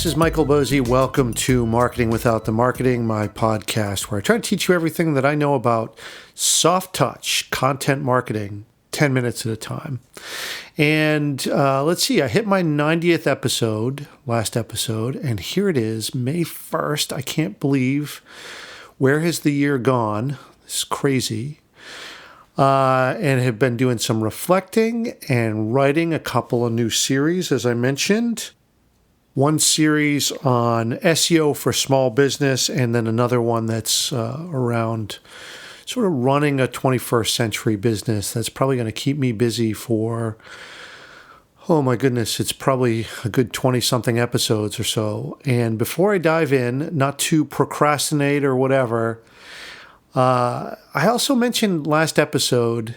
this is Michael Bosey. Welcome to Marketing Without the Marketing, my podcast where I try to teach you everything that I know about soft touch content marketing, 10 minutes at a time. And let's see, I hit my 90th episode, last episode, and here it is, May 1st. I can't believe, where has the year gone? This is crazy. And have been doing some reflecting and writing a couple of new series, as I mentioned. One series on SEO for small business, and then another one that's around sort of running a 21st century business. That's probably going to keep me busy for, oh my goodness, it's probably a good 20-something episodes or so. And before I dive in, not to procrastinate or whatever, I also mentioned last episode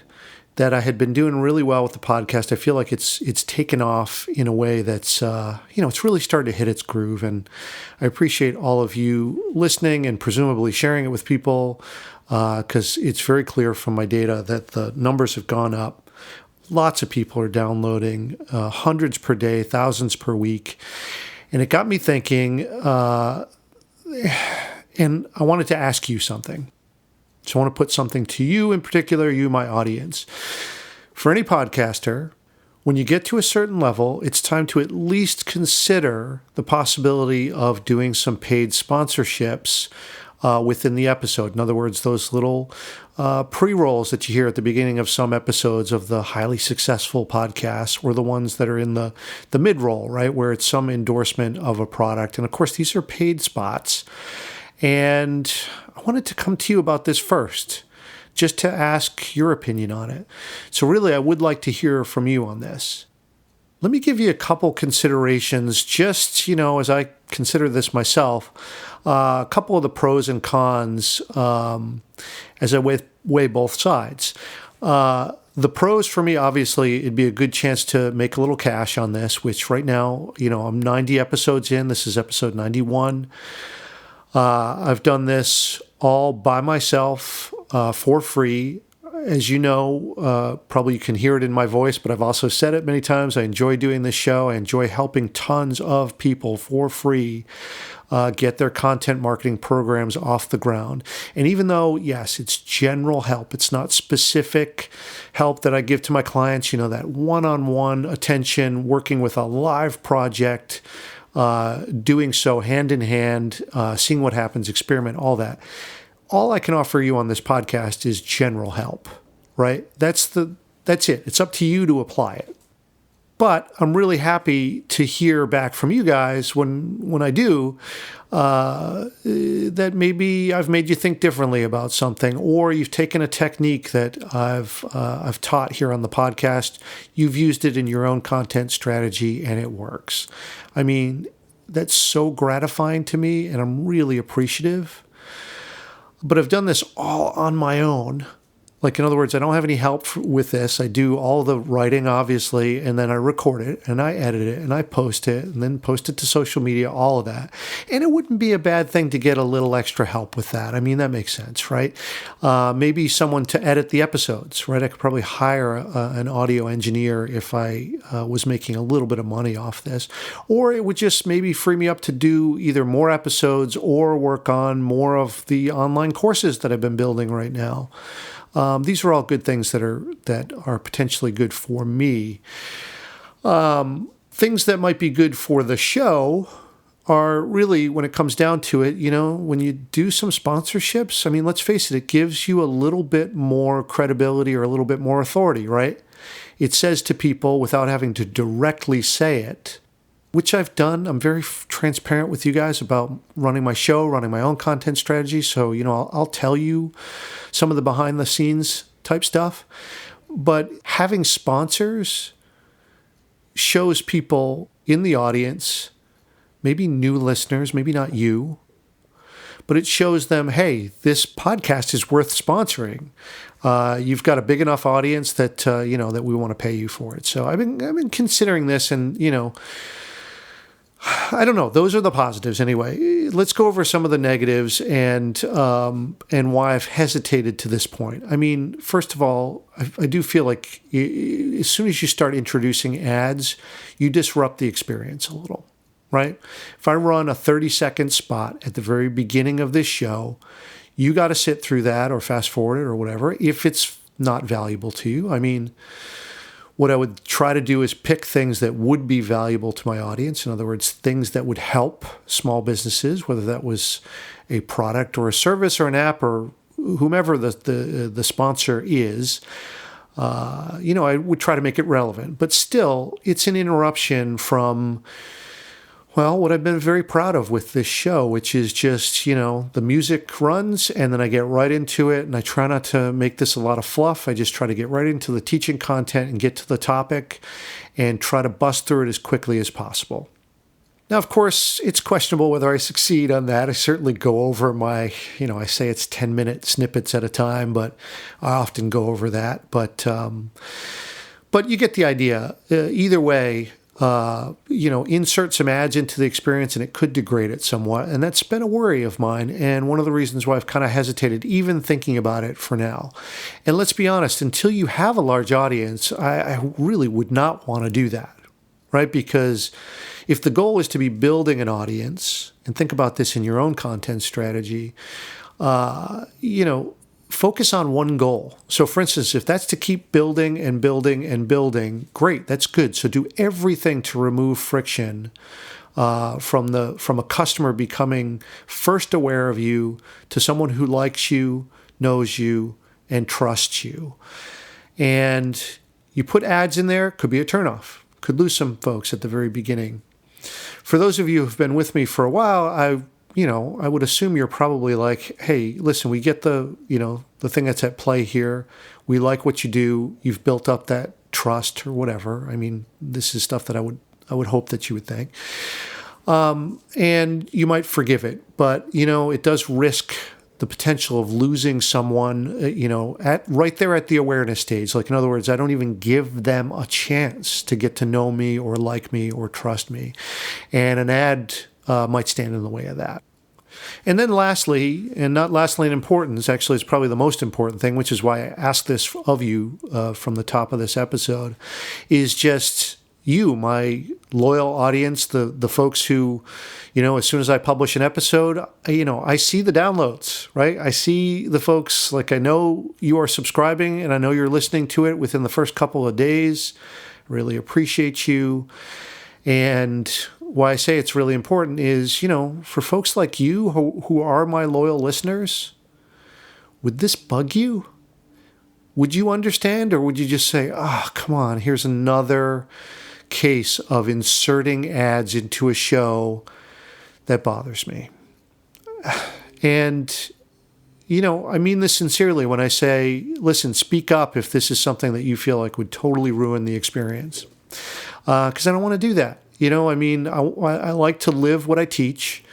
that I had been doing really well with the podcast. I feel like it's taken off in a way that's, it's really started to hit its groove. And I appreciate all of you listening and presumably sharing it with people, because it's very clear from my data that the numbers have gone up. Lots of people are downloading, hundreds per day, thousands per week. And it got me thinking, and I wanted to ask you something. So I want to put something to you in particular, you, my audience. For any podcaster, when you get to a certain level, it's time to at least consider the possibility of doing some paid sponsorships within the episode. In other words, those little pre-rolls that you hear at the beginning of some episodes of the highly successful podcasts, or the ones that are in the mid-roll, right, where it's some endorsement of a product. And of course, these are paid spots. And I wanted to come to you about this first, just to ask your opinion on it. So really, I would like to hear from you on this. Let me give you a couple considerations, just, as I consider this myself, a couple of the pros and cons as I weigh both sides. The pros for me, obviously, it'd be a good chance to make a little cash on this, which right now, I'm 90 episodes in. This is episode 91. I've done this all by myself for free. As you know, probably you can hear it in my voice, but I've also said it many times. I enjoy doing this show. I enjoy helping tons of people for free get their content marketing programs off the ground. And even though, yes, it's general help, it's not specific help that I give to my clients, that one-on-one attention, working with a live project, doing so hand in hand, seeing what happens, experiment, all that. All I can offer you on this podcast is general help, right? That's it. It's up to you to apply it. But I'm really happy to hear back from you guys when I do, that maybe I've made you think differently about something, or you've taken a technique that I've taught here on the podcast, you've used it in your own content strategy, and it works. I mean, that's so gratifying to me, and I'm really appreciative. But I've done this all on my own. Like, in other words, I don't have any help with this. I do all the writing, obviously, and then I record it, and I edit it, and I post it, and then post it to social media, all of that. And it wouldn't be a bad thing to get a little extra help with that. I mean, that makes sense, right? Maybe someone to edit the episodes, right? I could probably hire an audio engineer if I was making a little bit of money off this. Or it would just maybe free me up to do either more episodes or work on more of the online courses that I've been building right now. These are all good things that are potentially good for me. Things that might be good for the show are really, when it comes down to it, when you do some sponsorships, I mean, let's face it, it gives you a little bit more credibility or a little bit more authority, right? It says to people, without having to directly say it, which I've done. I'm very transparent with you guys about running my show, running my own content strategy. So, I'll tell you some of the behind the scenes type stuff. But having sponsors shows people in the audience, maybe new listeners, maybe not you, but it shows them, hey, this podcast is worth sponsoring. You've got a big enough audience that, that we want to pay you for it. So I've been considering this, and, I don't know. Those are the positives anyway. Let's go over some of the negatives and why I've hesitated to this point. I mean, first of all, I do feel like as soon as you start introducing ads, you disrupt the experience a little. right? If I run a 30-second spot at the very beginning of this show, you got to sit through that or fast forward it or whatever if it's not valuable to you. I mean, what I would try to do is pick things that would be valuable to my audience. In other words, things that would help small businesses, whether that was a product or a service or an app or whomever the sponsor is. I would try to make it relevant. But still, it's an interruption from, well, what I've been very proud of with this show, which is just, the music runs and then I get right into it, and I try not to make this a lot of fluff. I just try to get right into the teaching content and get to the topic and try to bust through it as quickly as possible. Now, of course, it's questionable whether I succeed on that. I certainly go over my, I say it's 10-minute snippets at a time, but I often go over that. But you get the idea. Either way, insert some ads into the experience and it could degrade it somewhat. And that's been a worry of mine. And one of the reasons why I've kind of hesitated even thinking about it for now. And let's be honest, until you have a large audience, I really would not want to do that, right? Because if the goal is to be building an audience, and think about this in your own content strategy, focus on one goal. So for instance, if that's to keep building and building and building, great, that's good. So do everything to remove friction from a customer becoming first aware of you to someone who likes you, knows you, and trusts you. And you put ads in there, could be a turnoff. Could lose some folks at the very beginning. For those of you who've been with me for a while, I would assume you're probably like, hey, listen, we get the thing that's at play here. We like what you do. You've built up that trust or whatever. I mean, this is stuff that I would hope that you would think. And you might forgive it, but, it does risk the potential of losing someone, right there at the awareness stage. Like, in other words, I don't even give them a chance to get to know me or like me or trust me. And an ad might stand in the way of that. And then lastly, and not lastly in importance, actually it's probably the most important thing, which is why I asked this of you from the top of this episode, is just you, my loyal audience, the folks who, as soon as I publish an episode, I see the downloads, right? I see the folks, like I know you are subscribing and I know you're listening to it within the first couple of days. Really appreciate you. And why I say it's really important is, for folks like you who are my loyal listeners, would this bug you? Would you understand, or would you just say, come on, here's another case of inserting ads into a show that bothers me? And, I mean this sincerely when I say, listen, speak up if this is something that you feel like would totally ruin the experience. Because I don't want to do that. I like to live what I teach,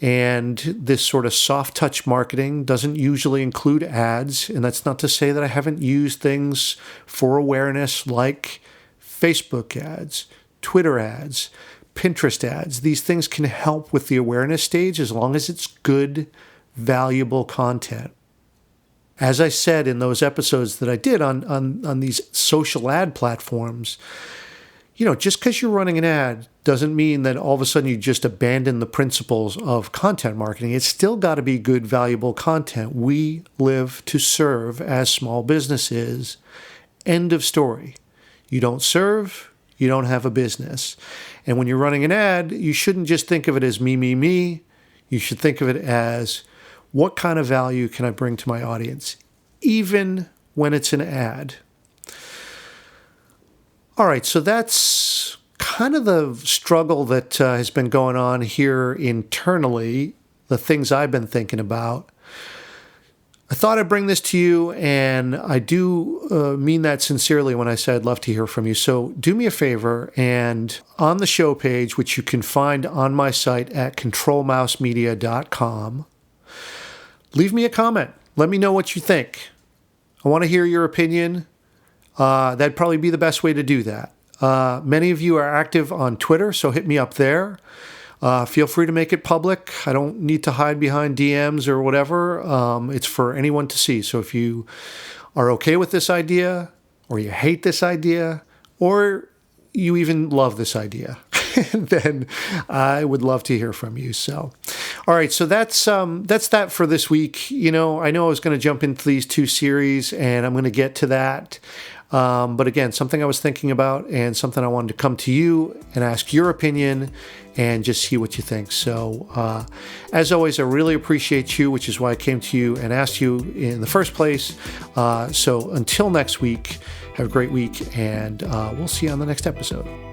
and this sort of soft touch marketing doesn't usually include ads. And that's not to say that I haven't used things for awareness like Facebook ads, Twitter ads, Pinterest ads. These things can help with the awareness stage as long as it's good, valuable content. As I said in those episodes that I did on these social ad platforms, just because you're running an ad doesn't mean that all of a sudden you just abandon the principles of content marketing. It's still got to be good, valuable content. We live to serve as small businesses. End of story. You don't serve, you don't have a business. And when you're running an ad, you shouldn't just think of it as me, me, me. You should think of it as, what kind of value can I bring to my audience, even when it's an ad? All right, so that's kind of the struggle that has been going on here internally, the things I've been thinking about. I thought I'd bring this to you, and I do mean that sincerely when I say I'd love to hear from you. So do me a favor, and on the show page, which you can find on my site at controlmousemedia.com, leave me a comment. Let me know what you think. I want to hear your opinion. That'd probably be the best way to do that. Many of you are active on Twitter, so hit me up there. Feel free to make it public. I don't need to hide behind DMs or whatever. It's for anyone to see. So if you are okay with this idea, or you hate this idea, or you even love this idea, then I would love to hear from you. So, all right. So that's that for this week. I know I was going to jump into these 2 series, and I'm going to get to that. But again, something I was thinking about and something I wanted to come to you and ask your opinion and just see what you think. So, as always, I really appreciate you, which is why I came to you and asked you in the first place. So until next week, have a great week, and we'll see you on the next episode.